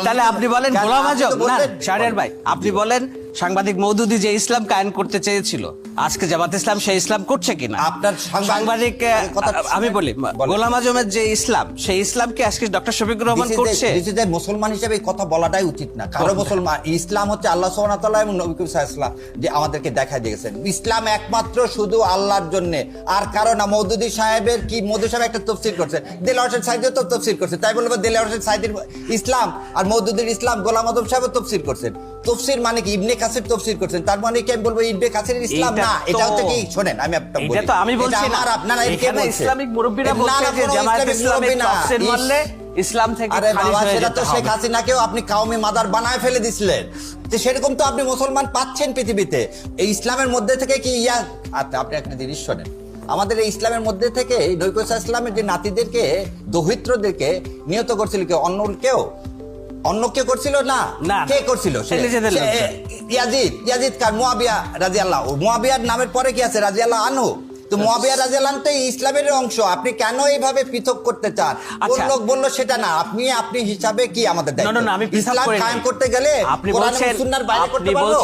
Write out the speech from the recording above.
তাহলে আপনি বলেন গোলাম আজম না শাহরিয়ার ভাই, আপনি বলেন সাংবাদিক মওদুদী যে ইসলাম কায়েম করতে চেয়েছিল আজকে জামাত ইসলাম সেই ইসলাম করছে কিনা? আপনার সাংবাদিক আমি বলি গোলাম আজমের যে ইসলাম সেই ইসলাম কি আজকে ডক্টর শফিকুর রহমান করছে? মুসলমান হিসেবে এই কথা বলাটাই উচিত না। কারো মুসলমান ইসলাম হচ্ছে আল্লাহ সুবহানাহু ওয়া তাআলা এবং নবী করিম সাল্লাল্লাহু আলাইহি ওয়াসাল্লাম যে আমাদেরকে দেখায় দিয়েছেন ইসলাম একমাত্র শুধু আল্লাহর জন্য, আর কারণ না। মওদুদী সাহেবের কি মওদুদী সাহেব একটা তাফসীর করছে, দেলোয়ার হোসেন সাঈদীও তো তাফসীর করছে, তাই বলবো দেলোয়ার হোসেন সাঈদীর ইসলাম আর মওদুদীর ইসলাম গোলাম আজম সাহেবও তাফসীর করছেন। তাফসীর মানে কি? ইবনে কাসির তাফসীর করছেন, তার মানে কি আমি বলবো ইবনে কাসিরের ইসলাম না? এটা হচ্ছে কি, শুনেন আমি আপনাকে বলি, এটা তো আমি বলছি না, আপনারা এখানে ইসলামিক মুরব্বিরা বলছে যে জামায়াত ইসলামী তাফসীর মানলে ইসলাম থেকে খারিজ হয়ে যেতে হবে। শেখ হাসিনাকেও আপনি কাউমি মাদার বানায় ফেলে দিছিলেন, তো সেরকম তো আপনি মুসলমান পাচ্ছেন পৃথিবীতে। এই ইসলামের মধ্যে থেকে কি আপনি একটা জিনিস শোনেন, আমাদের এই ইসলামের মধ্যে থেকে নবী করিম সাল্লাল্লাহু আলাইহি ওয়াসাল্লামের যে নাতিদেরকে দৌহিত্রদেরকে নিহত করছিল কেউ? অন্য কেউ করছিল না? কে করছিল? ইয়াজিদ কার মুয়াবিয়া রাদিয়াল্লাহু, মুয়াবিয়ার নামের পরে কি আছে? রাদিয়াল্লাহু আনহু। তো মুয়াবিয়া রাদিয়াল্লাহু আনহু তো ইসলামের অংশ। আপনি কেন এইভাবে পৃথক করতে চান? কোন লোক বললো সেটা না, আপনি হিসাবে কি আমাদের দায়িত্ব? আমি ইসলাম কায়েম করতে গেলে আপনি কোরআন এবং সুন্নাহর বাইরে করতে পারবো?